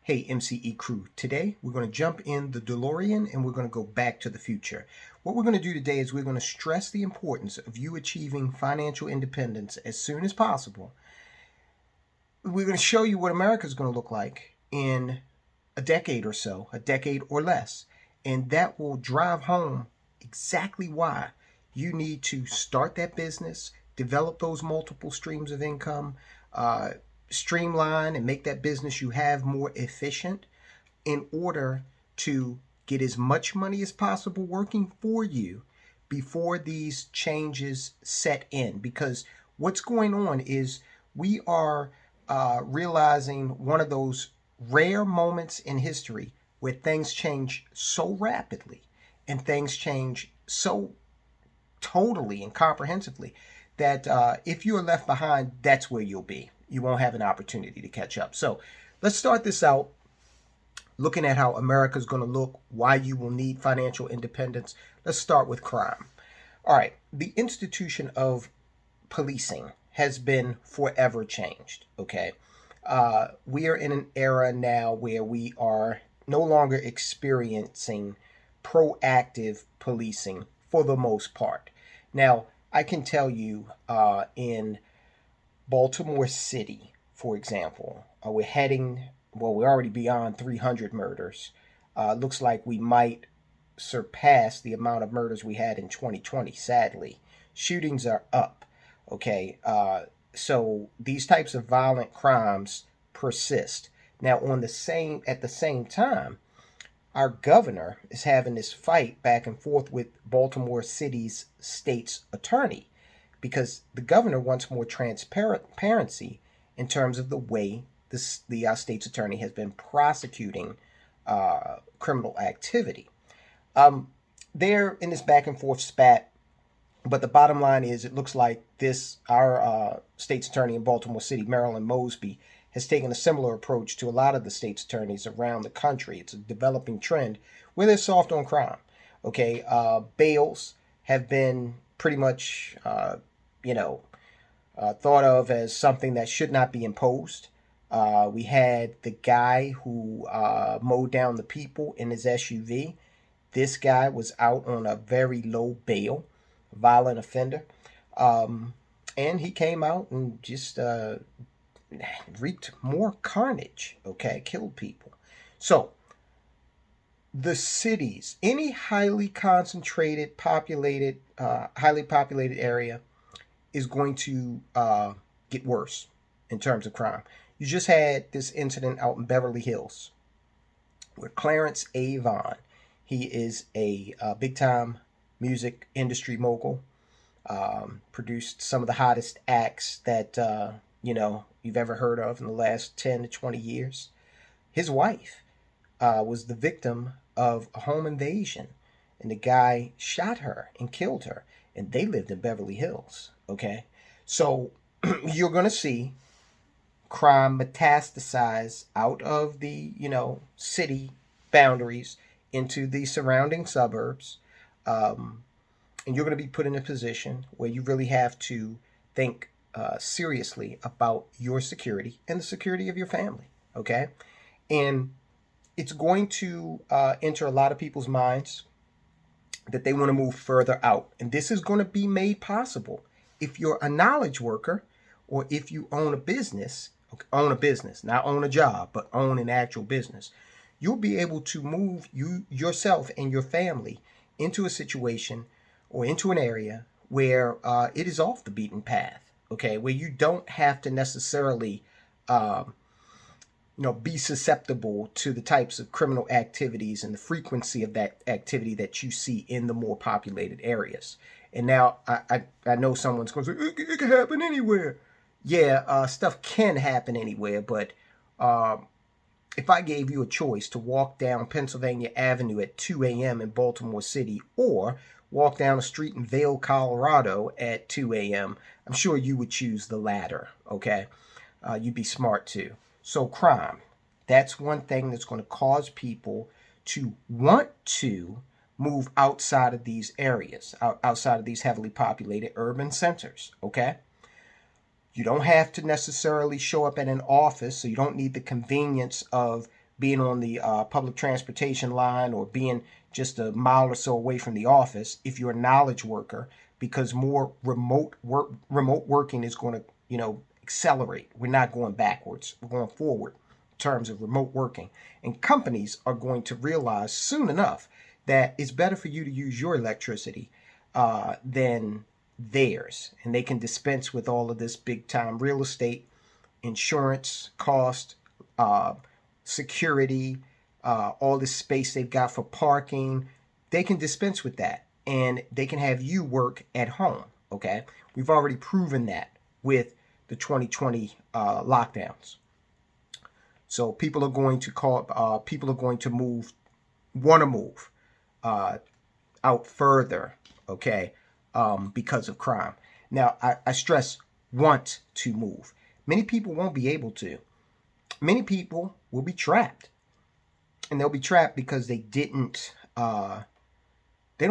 Hey MCE crew, today we're going to jump in the DeLorean and we're going to go back to the future. What we're going to do today is we're going to stress the importance of you achieving financial independence as soon as possible. We're going to show you what America is going to look like in a decade or so, a decade or less, and that will drive home exactly why you need to start that business, develop those multiple streams of income, streamline and make that business you have more efficient in order to get as much money as possible working for you before these changes set in. Because what's going on is we are realizing one of those rare moments in history where things change so rapidly and things change so totally and comprehensively that if you're left behind, that's where you'll be. You won't have an opportunity to catch up. So let's start this out looking at how America's going to look, why you will need financial independence. Let's start with crime. All right, the institution of policing has been forever changed, okay? We are in an era now where we are no longer experiencing proactive policing for the most part. Now, I can tell you in Baltimore City, for example, we're already beyond 300 murders. Looks like we might surpass the amount of murders we had in 2020, sadly. Shootings are up, okay? So these types of violent crimes persist. Now, at the same time, our governor is having this fight back and forth with Baltimore City's state's attorney because the governor wants more transparency in terms of the way the state's attorney has been prosecuting criminal activity. They're in this back and forth spat, but the bottom line is it looks like our state's attorney in Baltimore City, Marilyn Mosby, has taken a similar approach to a lot of the state's attorneys around the country. It's a developing trend where they're soft on crime. Okay, bails have been pretty much, thought of as something that should not be imposed. We had the guy who mowed down the people in his SUV. This guy was out on a very low bail, violent offender. And he came out and just wreaked more carnage, okay, killed people. So the cities, any highly populated area is going to get worse in terms of crime. You just had this incident out in Beverly Hills where Clarence Avant, he is a big-time music industry mogul, produced some of the hottest acts that you've ever heard of in the last 10 to 20 years. His wife was the victim of a home invasion, and the guy shot her and killed her, and they lived in Beverly Hills, okay? So you're going to see crime metastasize out of the, city boundaries into the surrounding suburbs, and you're going to be put in a position where you really have to think seriously about your security and the security of your family, okay? And it's going to enter a lot of people's minds that they want to move further out. And this is going to be made possible if you're a knowledge worker or if you own a business, not own a job, but own an actual business. You'll be able to move yourself and your family into a situation or into an area where it is off the beaten path. Okay, where you don't have to necessarily, be susceptible to the types of criminal activities and the frequency of that activity that you see in the more populated areas. And now I know someone's going to say, it can happen anywhere. Yeah, stuff can happen anywhere, but if I gave you a choice to walk down Pennsylvania Avenue at 2 a.m. in Baltimore City or walk down a street in Vail, Colorado at 2 a.m., I'm sure you would choose the latter, okay? You'd be smart too. So crime, that's one thing that's going to cause people to want to move outside of these areas, outside of these heavily populated urban centers, okay? You don't have to necessarily show up at an office, so you don't need the convenience of being on the public transportation line or being just a mile or so away from the office if you're a knowledge worker, because more remote working is going to, accelerate. We're not going backwards. We're going forward in terms of remote working. And companies are going to realize soon enough that it's better for you to use your electricity than theirs. And they can dispense with all of this big time real estate, insurance cost, security, all this space they've got for parking. They can dispense with that, and they can have you work at home. Okay, we've already proven that with the 2020 lockdowns. So people are going to want to move out further. Okay, because of crime. Now, I stress want to move. Many people won't be able to. Many people will be trapped, and they'll be trapped because they don't have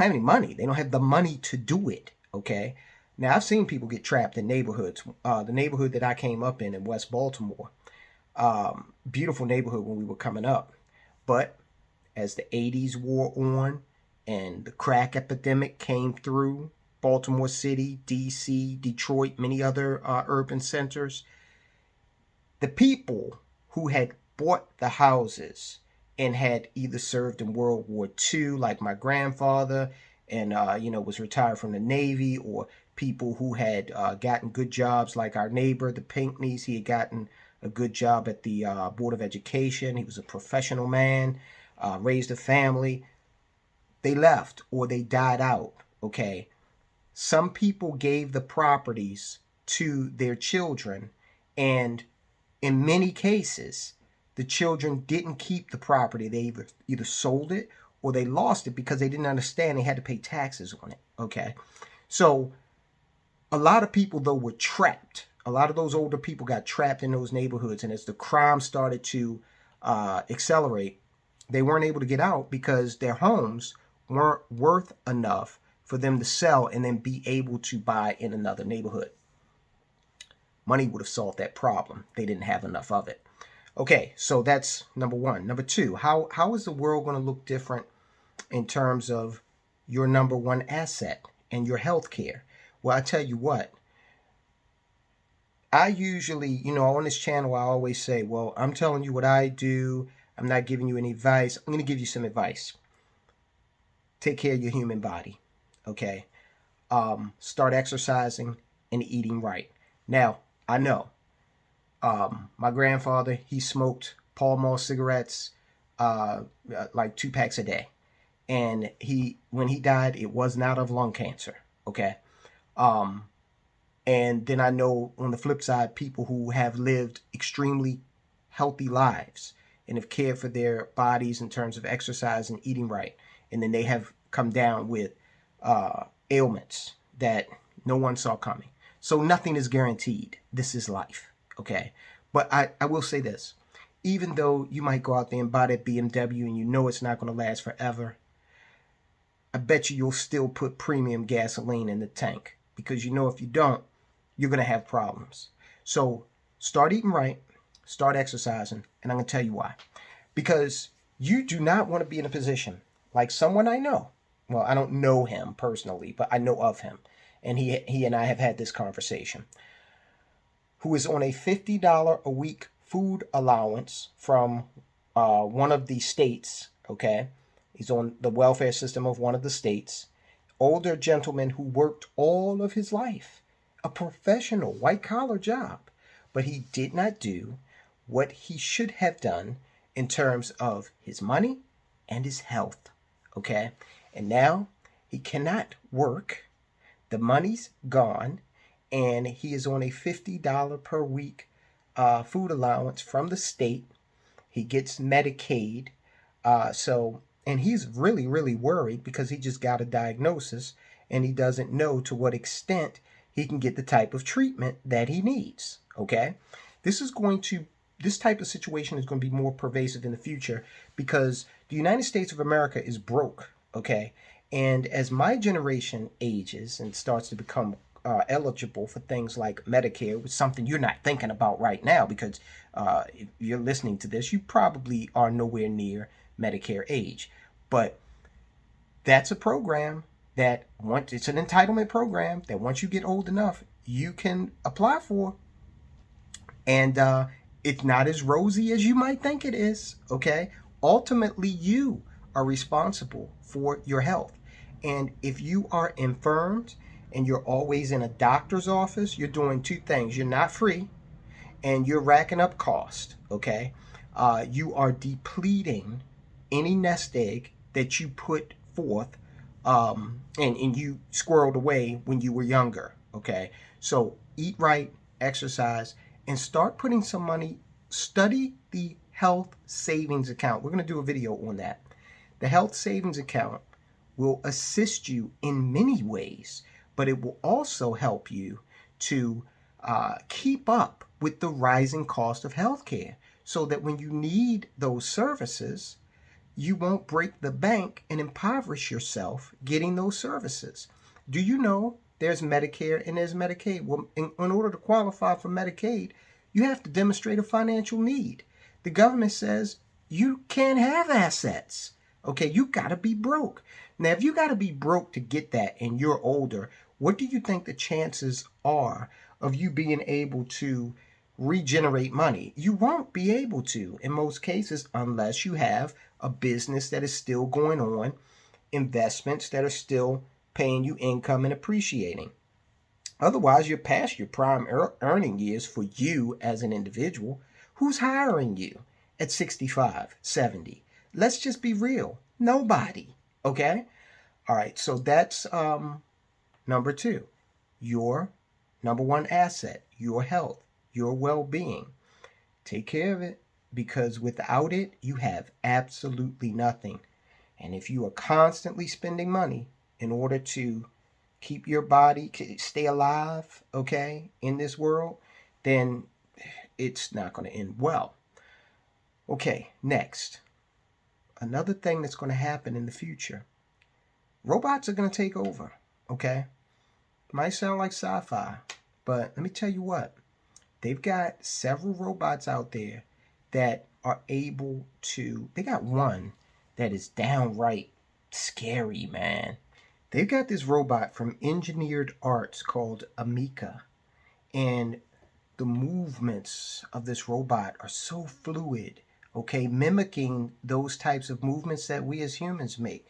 any money. They don't have the money to do it. Okay. Now, I've seen people get trapped in neighborhoods. The neighborhood that I came up in West Baltimore, beautiful neighborhood when we were coming up. But as the 80s wore on and the crack epidemic came through Baltimore City, D.C., Detroit, many other urban centers, the people who had bought the houses and had either served in World War II, like my grandfather, and was retired from the Navy, or people who had gotten good jobs, like our neighbor, the Pinckneys. He had gotten a good job at the Board of Education. He was a professional man, raised a family. They left or they died out. Okay, some people gave the properties to their children, and in many cases, the children didn't keep the property. They either sold it or they lost it because they didn't understand they had to pay taxes on it. Okay. So a lot of people, though, were trapped. A lot of those older people got trapped in those neighborhoods. And as the crime started to accelerate, they weren't able to get out because their homes weren't worth enough for them to sell and then be able to buy in another neighborhood. Money would have solved that problem. They didn't have enough of it. Okay, so that's number one. Number two, how is the world going to look different in terms of your number one asset and your health care? Well, I tell you what, I usually, on this channel, I always say, well, I'm telling you what I do. I'm not giving you any advice. I'm going to give you some advice. Take care of your human body, okay? Start exercising and eating right. Now, I know my grandfather, he smoked Pall Mall cigarettes, like 2 packs a day. And when he died, it was not of lung cancer, okay? And then I know on the flip side, people who have lived extremely healthy lives and have cared for their bodies in terms of exercise and eating right. And then they have come down with ailments that no one saw coming. So nothing is guaranteed. This is life, okay? But I will say this. Even though you might go out there and buy that BMW and you know it's not going to last forever, I bet you'll still put premium gasoline in the tank, because if you don't, you're going to have problems. So start eating right, start exercising, and I'm going to tell you why. Because you do not want to be in a position like someone I know. Well, I don't know him personally, but I know of him. And he and I have had this conversation. Who is on a $50 a week food allowance from one of the states, okay? He's on the welfare system of one of the states. Older gentleman who worked all of his life. A professional, white-collar job. But he did not do what he should have done in terms of his money and his health, okay? And now he cannot work. The money's gone, and he is on a $50 per week food allowance from the state. He gets Medicaid, and he's really, really worried because he just got a diagnosis, and he doesn't know to what extent he can get the type of treatment that he needs, okay? This type of situation is going to be more pervasive in the future because the United States of America is broke, okay? And as my generation ages and starts to become eligible for things like Medicare, which is something you're not thinking about right now because if you're listening to this, you probably are nowhere near Medicare age. But that's a program that once it's an entitlement program that once you get old enough, you can apply for. And it's not as rosy as you might think it is, okay? Ultimately, you are responsible for your health. And if you are infirmed and you're always in a doctor's office, you're doing two things. You're not free and you're racking up cost, okay? You are depleting any nest egg that you put forth and you squirreled away when you were younger, okay? So eat right, exercise, and start putting some money. Study the health savings account. We're going to do a video on that. The health savings account will assist you in many ways, but it will also help you to keep up with the rising cost of healthcare so that when you need those services, you won't break the bank and impoverish yourself getting those services. Do you know there's Medicare and there's Medicaid? Well, in order to qualify for Medicaid, you have to demonstrate a financial need. The government says you can't have assets. Okay, you got to be broke. Now, if you got to be broke to get that and you're older, what do you think the chances are of you being able to regenerate money? You won't be able to in most cases unless you have a business that is still going on, investments that are still paying you income and appreciating. Otherwise, you're past your prime earning years for you as an individual. Who's hiring you at 65, 70? Let's just be real. Nobody. Okay? All right. So that's number two. Your number one asset, your health, your well-being. Take care of it because without it, you have absolutely nothing. And if you are constantly spending money in order to keep your body, stay alive, okay, in this world, then it's not going to end well. Okay, next. Another thing that's going to happen in the future. Robots are going to take over, okay? Might sound like sci-fi, but let me tell you what. They've got several robots out there that are able to, they got one that is downright scary, man. They've got this robot from Engineered Arts called Amica, and the movements of this robot are so fluid, okay, mimicking those types of movements that we as humans make.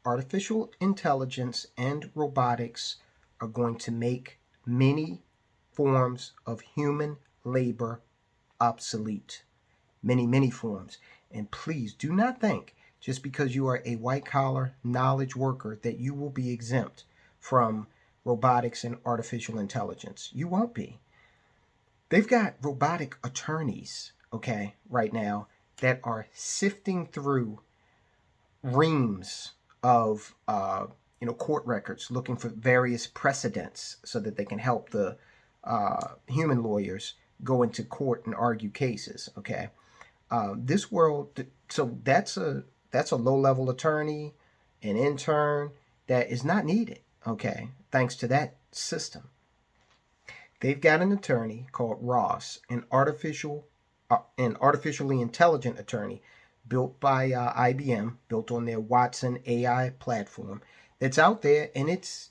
Artificial intelligence and robotics are going to make many forms of human labor obsolete. Many forms. And please do not think just because you are a white-collar knowledge worker that you will be exempt from robotics and artificial intelligence. You won't be. They've got robotic attorneys, okay, right now that are sifting through reams of court records looking for various precedents so that they can help the human lawyers go into court and argue cases, okay? This world, so that's a low-level attorney, an intern that is not needed, okay, thanks to that system. They've got an attorney called Ross, an artificially intelligent attorney built by IBM, built on their Watson AI platform that's out there, and it's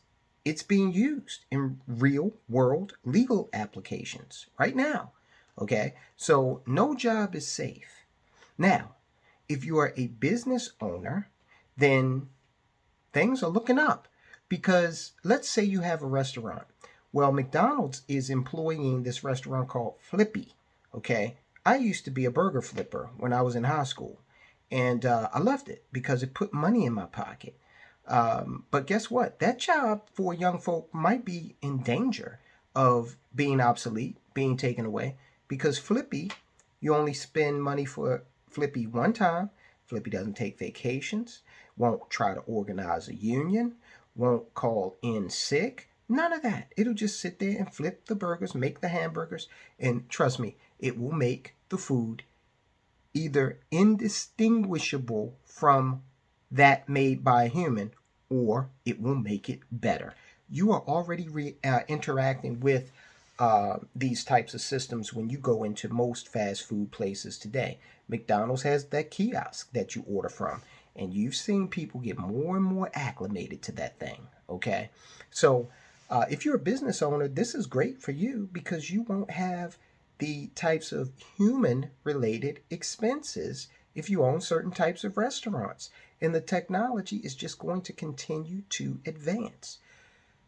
being used in real-world legal applications right now, okay? So no job is safe. Now, if you are a business owner, then things are looking up because let's say you have a restaurant. Well, McDonald's is employing this restaurant called Flippy, okay? I used to be a burger flipper when I was in high school, and I loved it because it put money in my pocket. But guess what? That job for young folk might be in danger of being obsolete, being taken away, because Flippy, you only spend money for Flippy one time. Flippy doesn't take vacations, won't try to organize a union, won't call in sick. None of that. It'll just sit there and flip the burgers, make the hamburgers, and trust me, it will make the food either indistinguishable from that made by a human, or it will make it better. you are already interacting with these types of systems when you go into most fast food places today. McDonald's has that kiosk that you order from, and you've seen people get more and more acclimated to that thing. Okay, so if you're a business owner, this is great for you because you won't have the types of human related expenses if you own certain types of restaurants. And the technology is just going to continue to advance.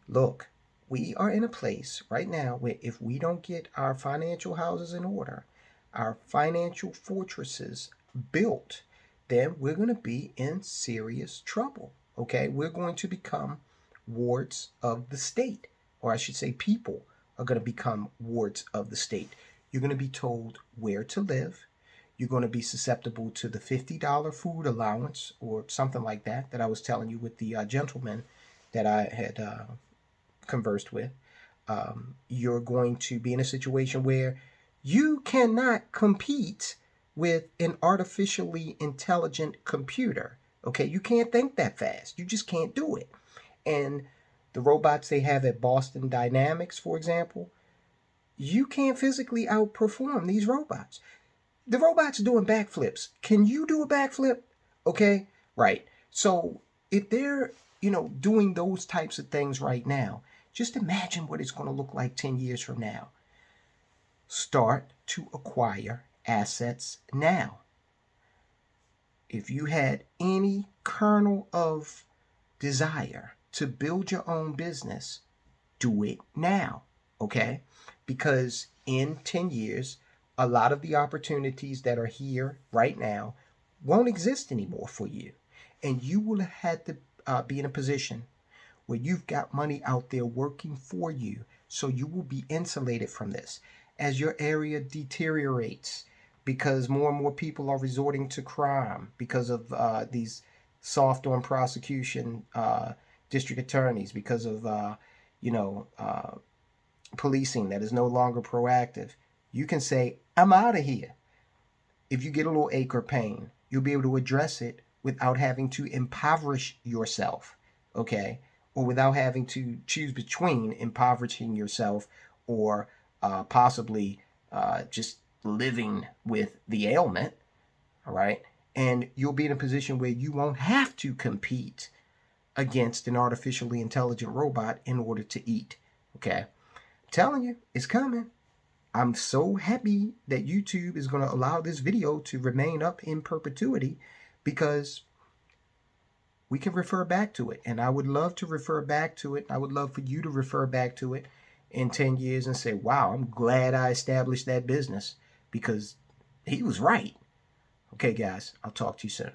Look, we are in a place right now where if we don't get our financial houses in order, our financial fortresses built, then we're going to be in serious trouble. Okay, we're going to become wards of the state, or I should say, people are going to become wards of the state. You're going to be told where to live. You're going to be susceptible to the $50 food allowance or something like that I was telling you with the gentleman that I had conversed with. You're going to be in a situation where you cannot compete with an artificially intelligent computer. Okay, you can't think that fast. You just can't do it. And the robots they have at Boston Dynamics, for example, you can't physically outperform these robots. The robot's doing backflips. Can you do a backflip? Okay, right. So if they're, doing those types of things right now, just imagine what it's going to look like 10 years from now. Start to acquire assets now. If you had any kernel of desire to build your own business, do it now, okay? Because in 10 years, a lot of the opportunities that are here right now won't exist anymore for you. And you will have to be in a position where you've got money out there working for you. So you will be insulated from this. As your area deteriorates, because more and more people are resorting to crime because of these soft on prosecution district attorneys, because of, policing that is no longer proactive, you can say, I'm out of here. If you get a little ache or pain, you'll be able to address it without having to impoverish yourself, okay? Or without having to choose between impoverishing yourself or possibly just living with the ailment, all right? And you'll be in a position where you won't have to compete against an artificially intelligent robot in order to eat, okay? I'm telling you, it's coming. I'm so happy that YouTube is going to allow this video to remain up in perpetuity because we can refer back to it. And I would love to refer back to it. I would love for you to refer back to it in 10 years and say, wow, I'm glad I established that business because he was right. Okay, guys, I'll talk to you soon.